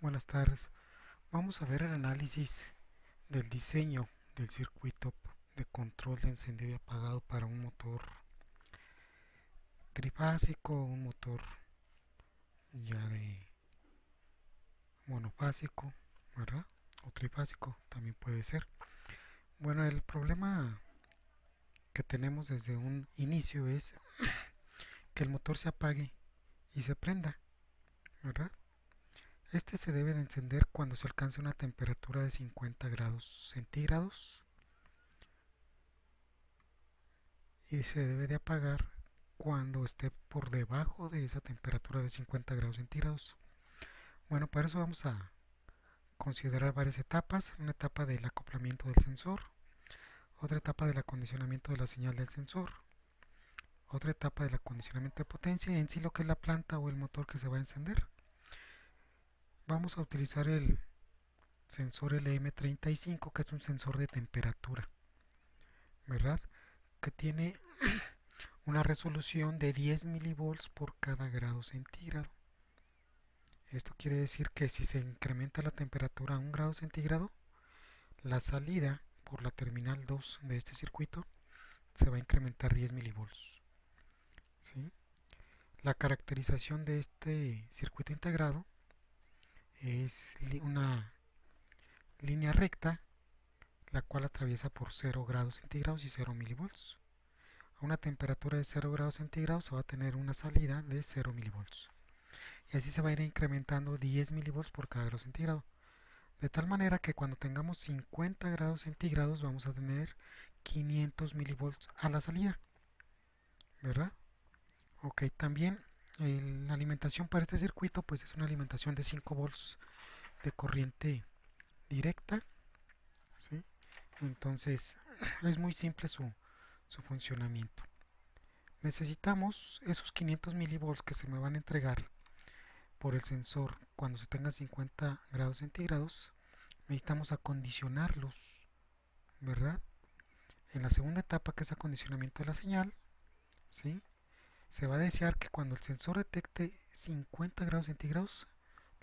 Buenas tardes. Vamos a ver el análisis del diseño del circuito de control de encendido y apagado para un motor trifásico, un motor ya de monofásico, ¿verdad? O trifásico también puede ser. Bueno, el problema que tenemos desde un inicio es que el motor se apague y se prenda, ¿verdad? Este se debe de encender cuando se alcance una temperatura de 50 grados centígrados y se debe de apagar cuando esté por debajo de esa temperatura de 50 grados centígrados. Bueno, para eso vamos a considerar varias etapas. Una etapa del acoplamiento del sensor, otra etapa del acondicionamiento de la señal del sensor, otra etapa del acondicionamiento de potencia y en sí lo que es la planta o el motor que se va a encender. Vamos a utilizar el sensor LM35, que es un sensor de temperatura, ¿verdad? Que tiene una resolución de 10 milivolts por cada grado centígrado. Esto quiere decir que si se incrementa la temperatura a 1 grado centígrado, la salida por la terminal 2 de este circuito se va a incrementar 10 milivolts. ¿Sí? La caracterización de este circuito integrado es una línea recta, la cual atraviesa por 0 grados centígrados y 0 milivolts. A una temperatura de 0 grados centígrados se va a tener una salida de 0 milivolts. Y así se va a ir incrementando 10 milivolts por cada grado centígrado. De tal manera que cuando tengamos 50 grados centígrados vamos a tener 500 milivolts a la salida, ¿verdad? Ok, también la alimentación para este circuito pues es una alimentación de 5 volts de corriente directa, ¿sí? Entonces es muy simple su funcionamiento. Necesitamos esos 500 milivolts que se me van a entregar por el sensor cuando se tenga 50 grados centígrados. Necesitamos acondicionarlos, ¿verdad? En la segunda etapa, que es acondicionamiento de la señal, ¿sí? Se va a desear que cuando el sensor detecte 50 grados centígrados,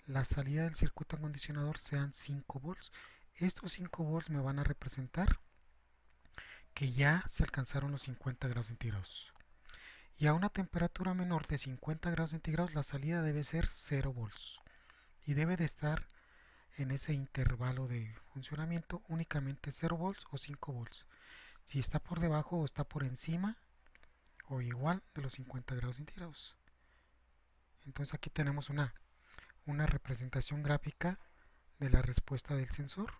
la salida del circuito acondicionador sean 5 volts. Estos 5 volts me van a representar que ya se alcanzaron los 50 grados centígrados. Y a una temperatura menor de 50 grados centígrados, la salida debe ser 0 volts. Y debe de estar en ese intervalo de funcionamiento únicamente 0 volts o 5 volts. Si está por debajo o está por encima o igual de los 50 grados centígrados. Entonces aquí tenemos una representación gráfica de la respuesta del sensor,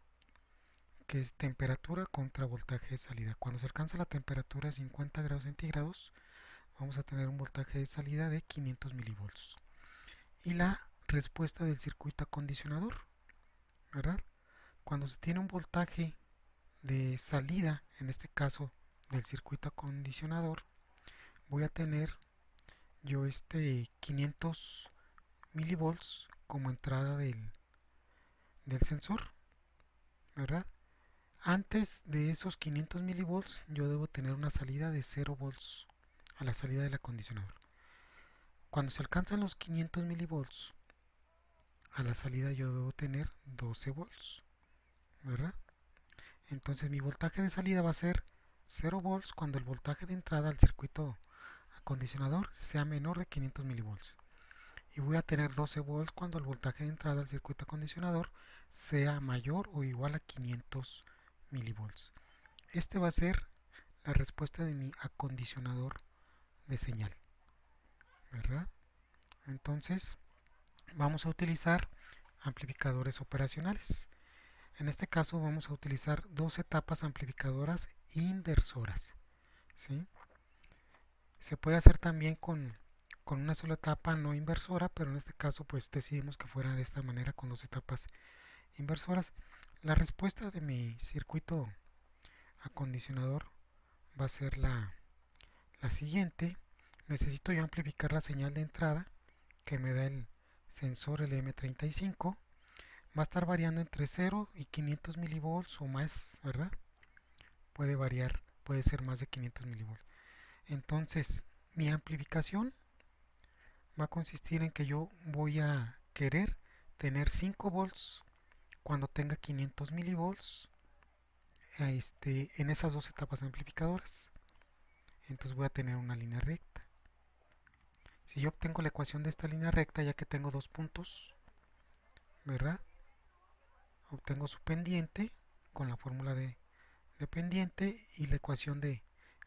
que es temperatura contra voltaje de salida. Cuando se alcanza la temperatura de 50 grados centígrados, vamos a tener un voltaje de salida de 500 milivolts. Y la respuesta del circuito acondicionador, ¿verdad? Cuando se tiene un voltaje de salida, en este caso del circuito acondicionador, voy a tener yo 500 milivolts como entrada del sensor, ¿verdad? Antes de esos 500 milivolts yo debo tener una salida de 0 volts a la salida del acondicionador. Cuando se alcanzan los 500 milivolts a la salida yo debo tener 12 volts, ¿verdad? Entonces mi voltaje de salida va a ser 0 volts cuando el voltaje de entrada al circuito acondicionador sea menor de 500 milivolts. Y voy a tener 12 volts cuando el voltaje de entrada al circuito acondicionador sea mayor o igual a 500 milivolts. Este va a ser la respuesta de mi acondicionador de señal, ¿verdad? Entonces vamos a utilizar amplificadores operacionales. En este caso vamos a utilizar dos etapas amplificadoras inversoras, ¿sí? Se puede hacer también con una sola etapa no inversora, pero en este caso pues decidimos que fuera de esta manera con dos etapas inversoras. La respuesta de mi circuito acondicionador va a ser la siguiente. Necesito yo amplificar la señal de entrada que me da el sensor LM35. Va a estar variando entre 0 y 500 milivolts o más, ¿verdad? Puede variar, puede ser más de 500 milivolts. Entonces, mi amplificación va a consistir en que yo voy a querer tener 5 volts cuando tenga 500 milivolts en esas dos etapas amplificadoras. Entonces voy a tener una línea recta. Si yo obtengo la ecuación de esta línea recta, ya que tengo dos puntos, ¿verdad? Obtengo su pendiente con la fórmula de pendiente y la ecuación de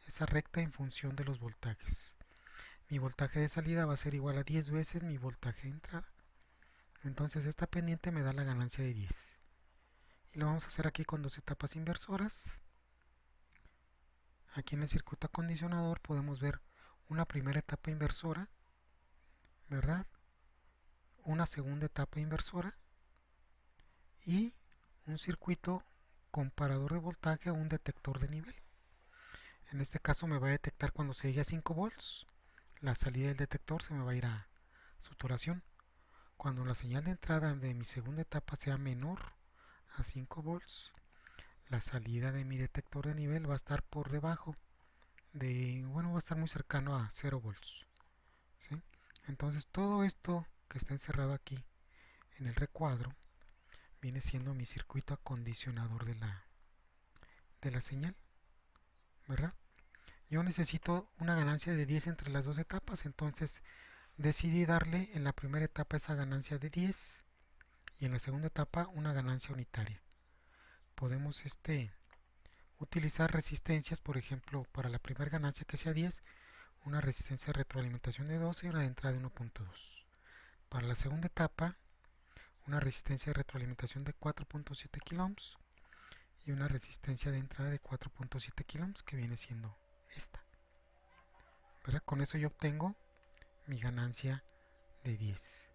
esa recta en función de los voltajes. Mi voltaje de salida va a ser igual a 10 veces mi voltaje de entrada. Entonces esta pendiente me da la ganancia de 10. Y lo vamos a hacer aquí con dos etapas inversoras. Aquí en el circuito acondicionador podemos ver una primera etapa inversora, ¿verdad? Una segunda etapa inversora y un circuito comparador de voltaje o un detector de nivel. En este caso me va a detectar cuando se llegue a 5 volts, la salida del detector se me va a ir a saturación. Cuando la señal de entrada de mi segunda etapa sea menor a 5 volts, la salida de mi detector de nivel va a estar por debajo va a estar muy cercano a 0 volts. ¿Sí? Entonces todo esto que está encerrado aquí en el recuadro viene siendo mi circuito acondicionador de la señal, ¿verdad? Yo necesito una ganancia de 10 entre las dos etapas, entonces decidí darle en la primera etapa esa ganancia de 10 y en la segunda etapa una ganancia unitaria. Podemos utilizar resistencias, por ejemplo, para la primera ganancia que sea 10, una resistencia de retroalimentación de 12 y una de entrada de 1.2. Para la segunda etapa, una resistencia de retroalimentación de 4.7 kΩ y una resistencia de entrada de 4.7 kΩ, que viene siendo esta. ¿Verdad? Con eso yo obtengo mi ganancia de 10.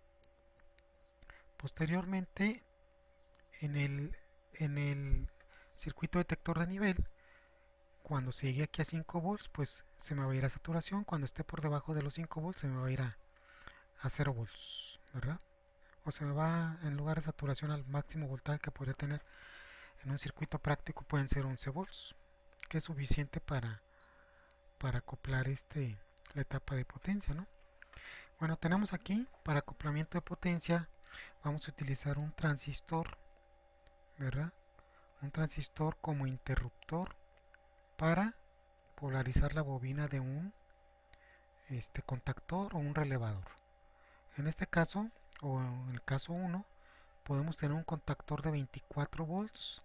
Posteriormente, en el circuito detector de nivel, cuando se llegue aquí a 5 volts, pues se me va a ir a saturación. Cuando esté por debajo de los 5 volts, se me va a ir a 0 volts, ¿verdad? O se me va, en lugar de saturación, al máximo voltaje que podría tener en un circuito práctico, pueden ser 11 volts, que es suficiente para acoplar la etapa de potencia, ¿no? Bueno, tenemos aquí para acoplamiento de potencia, vamos a utilizar un transistor, ¿verdad? Un transistor como interruptor para polarizar la bobina de un contactor o un relevador. En este caso, o en el caso 1, podemos tener un contactor de 24 volts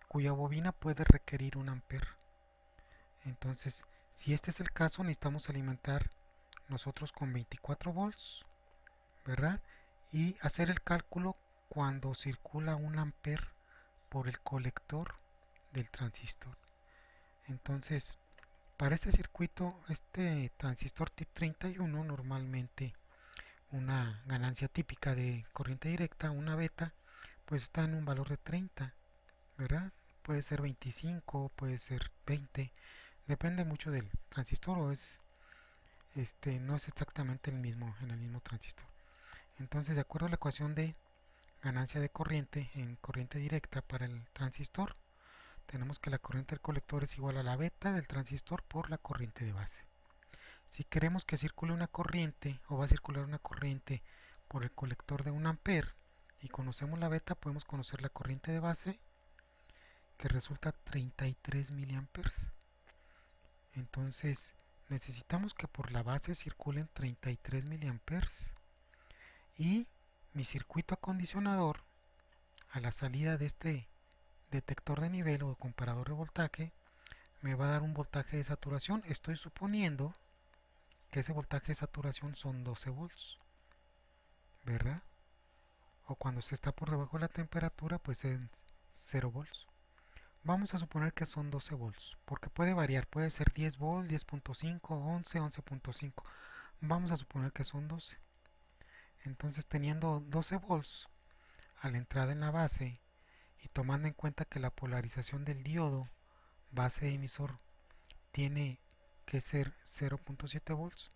cuya bobina puede requerir 1 amper. Entonces, si este es el caso, necesitamos alimentar nosotros con 24 volts, ¿verdad? Y hacer el cálculo cuando circula 1 amper por el colector del transistor. Entonces, para este circuito, este transistor tip 31, normalmente una ganancia típica de corriente directa, una beta, pues está en un valor de 30, ¿verdad? Puede ser 25, puede ser 20, depende mucho del transistor o no es exactamente el mismo en el mismo transistor. Entonces, de acuerdo a la ecuación de ganancia de corriente en corriente directa para el transistor, tenemos que la corriente del colector es igual a la beta del transistor por la corriente de base. Si queremos que circule una corriente o va a circular una corriente por el colector de 1 amper y conocemos la beta, podemos conocer la corriente de base, que resulta 33 miliamperes. Entonces necesitamos que por la base circulen 33 miliamperes y mi circuito acondicionador a la salida de este detector de nivel o comparador de voltaje me va a dar un voltaje de saturación. Estoy suponiendo que ese voltaje de saturación son 12 volts, ¿verdad? O cuando se está por debajo de la temperatura, pues es 0 volts. Vamos a suponer que son 12 volts, porque puede variar, puede ser 10 volts, 10.5, 11, 11.5. Vamos a suponer que son 12. Entonces, teniendo 12 volts a la entrada en la base y tomando en cuenta que la polarización del diodo base emisor tiene que ser 0.7 volts,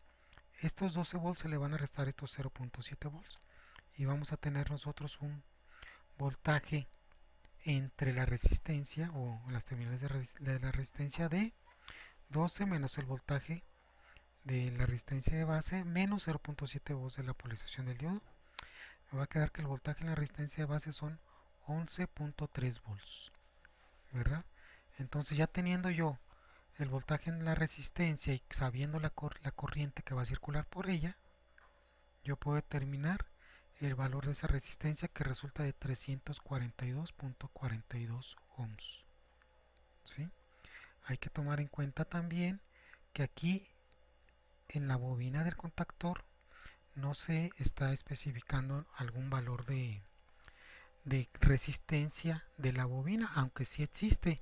estos 12 volts se le van a restar estos 0.7 volts y vamos a tener nosotros un voltaje entre la resistencia o las terminales de la resistencia de 12 menos el voltaje de la resistencia de base menos 0.7 volts de la polarización del diodo me va a quedar que el voltaje en la resistencia de base son 11.3 volts, ¿verdad? Entonces ya teniendo yo el voltaje en la resistencia y sabiendo la corriente que va a circular por ella, yo puedo determinar el valor de esa resistencia, que resulta de 342.42 ohms. ¿Sí? Hay que tomar en cuenta también que aquí en la bobina del contactor no se está especificando algún valor de resistencia de la bobina, aunque sí existe.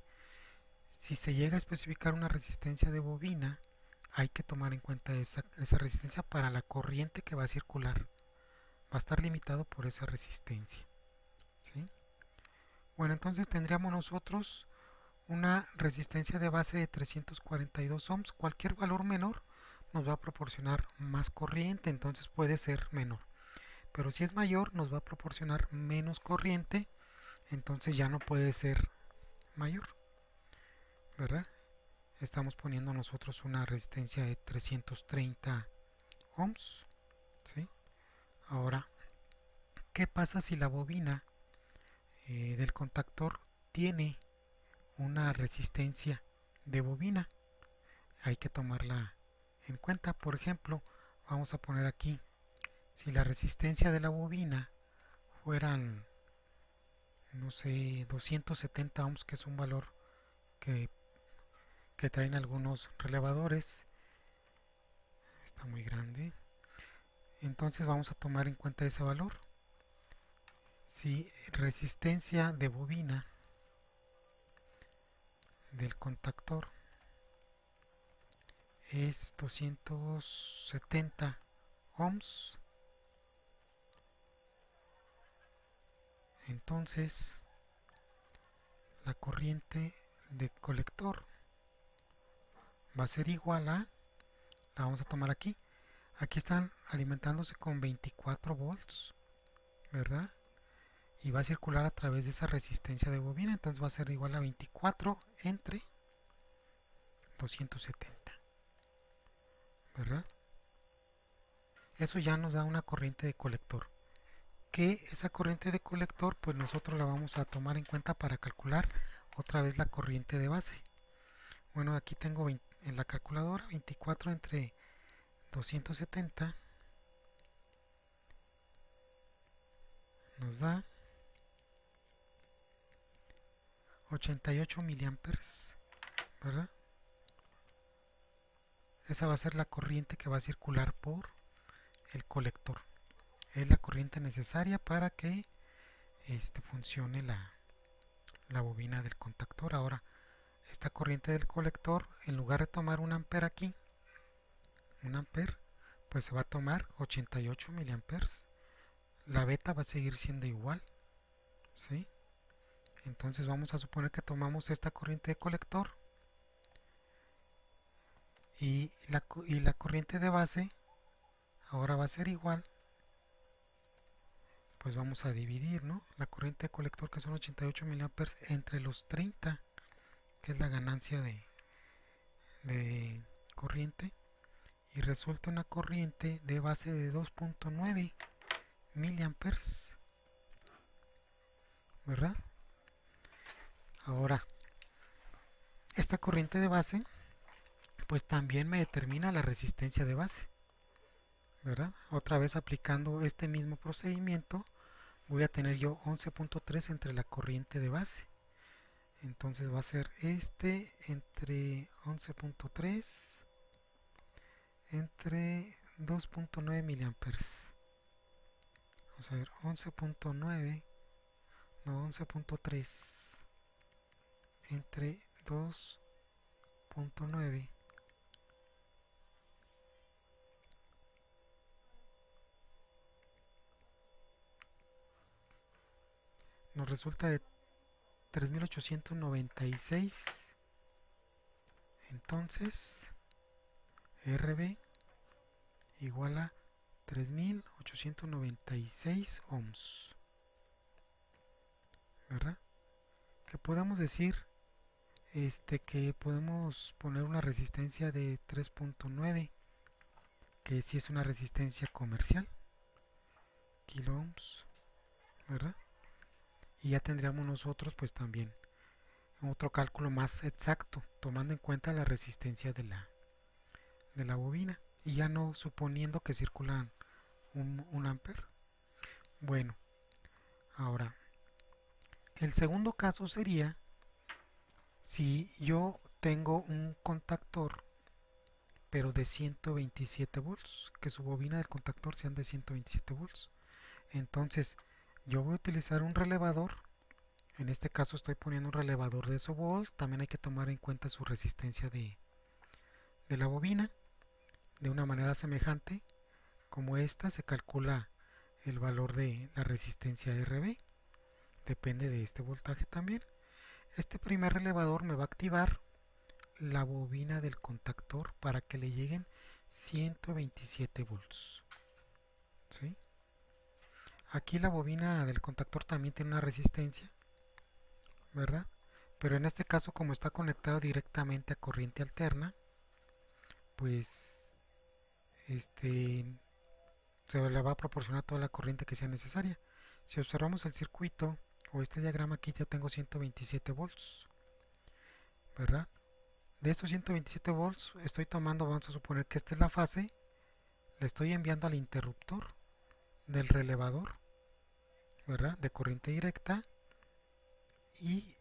Si se llega a especificar una resistencia de bobina, hay que tomar en cuenta esa resistencia para la corriente que va a circular. Va a estar limitado por esa resistencia. ¿Sí? Bueno, entonces tendríamos nosotros una resistencia de base de 342 ohms. Cualquier valor menor nos va a proporcionar más corriente, entonces puede ser menor. Pero si es mayor, nos va a proporcionar menos corriente, entonces ya no puede ser mayor, ¿verdad? Estamos poniendo nosotros una resistencia de 330 ohms, ¿sí? Ahora, ¿qué pasa si la bobina del contactor tiene una resistencia de bobina? Hay que tomarla en cuenta. Por ejemplo, vamos a poner aquí, si la resistencia de la bobina fueran, no sé, 270 ohms, que es un valor que, que traen algunos relevadores, está muy grande, entonces vamos a tomar en cuenta ese valor. Si resistencia de bobina del contactor es 270 ohms, entonces la corriente de colector va a ser igual a, la vamos a tomar aquí, aquí están alimentándose con 24 volts, ¿verdad? Y va a circular a través de esa resistencia de bobina, entonces va a ser igual a 24 entre 270, ¿verdad? Eso ya nos da una corriente de colector, que esa corriente de colector pues nosotros la vamos a tomar en cuenta para calcular otra vez la corriente de base. Bueno, aquí tengo 20, en la calculadora 24 entre 270 nos da 88 miliamperes, ¿verdad? Esa va a ser la corriente que va a circular por el colector. Es la corriente necesaria para que funcione la bobina del contactor. Ahora, esta corriente del colector, en lugar de tomar un ampere aquí, un ampere, pues se va a tomar 88 miliamperes. La beta va a seguir siendo igual, ¿sí? Entonces vamos a suponer que tomamos esta corriente de colector y la corriente de base ahora va a ser igual, pues vamos a dividir, ¿no? La corriente de colector, que son 88 miliamperes, entre los 30, que es la ganancia de corriente, y resulta una corriente de base de 2.9 miliamperes, ¿verdad? Ahora, esta corriente de base pues también me determina la resistencia de base, ¿verdad? Otra vez aplicando este mismo procedimiento, voy a tener yo 11.3 entre la corriente de base. Entonces va a ser entre 11.3 entre 2.9 miliamperes. Vamos a ver, 11.9, no, 11.3 entre 2.9 nos resulta de 3896. Entonces RB igual a 3896 ohms, ¿verdad? Que podemos decir que podemos poner una resistencia de 3.9, que sí es una resistencia comercial, kilo ohms, ¿verdad? Y ya tendríamos nosotros pues también otro cálculo más exacto, tomando en cuenta la resistencia de la bobina y ya no suponiendo que circulan un amper. Bueno, ahora el segundo caso sería si yo tengo un contactor pero de 127 volts, que su bobina del contactor sean de 127 volts. Entonces yo voy a utilizar un relevador. En este caso estoy poniendo un relevador de isovolt. También hay que tomar en cuenta su resistencia de la bobina. De una manera semejante como esta se calcula el valor de la resistencia RB. Depende de este voltaje también. Este primer relevador me va a activar la bobina del contactor para que le lleguen 127 volts. ¿Sí? Aquí la bobina del contactor también tiene una resistencia, ¿verdad? Pero en este caso, como está conectado directamente a corriente alterna, pues se le va a proporcionar toda la corriente que sea necesaria. Si observamos el circuito o este diagrama, aquí ya tengo 127 volts, ¿verdad? De estos 127 volts estoy tomando, vamos a suponer que esta es la fase, le estoy enviando al interruptor del relevador, ¿verdad? De corriente directa, y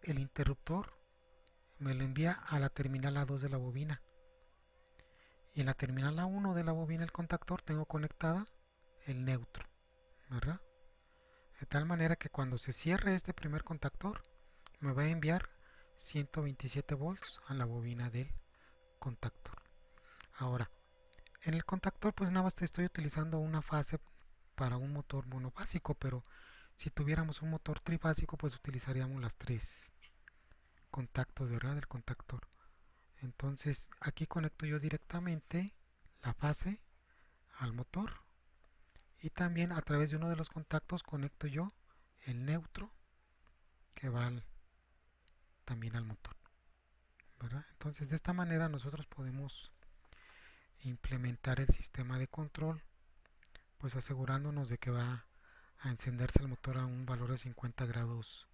el interruptor me lo envía a la terminal A2 de la bobina. Y en la terminal A1 de la bobina el contactor tengo conectada el neutro, ¿verdad? De tal manera que cuando se cierre este primer contactor me va a enviar 127 volts a la bobina del contactor. Ahora, en el contactor pues nada más estoy utilizando una fase para un motor monofásico, pero si tuviéramos un motor trifásico pues utilizaríamos las tres contactos, ¿verdad? Del contactor. Entonces aquí conecto yo directamente la fase al motor y también a través de uno de los contactos conecto yo el neutro que va también al motor, ¿verdad? Entonces de esta manera nosotros podemos implementar el sistema de control, pues asegurándonos de que va a encenderse el motor a un valor de 50 grados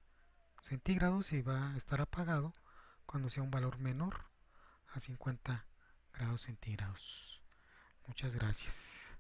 centígrados y va a estar apagado cuando sea un valor menor a 50 grados centígrados. Muchas gracias.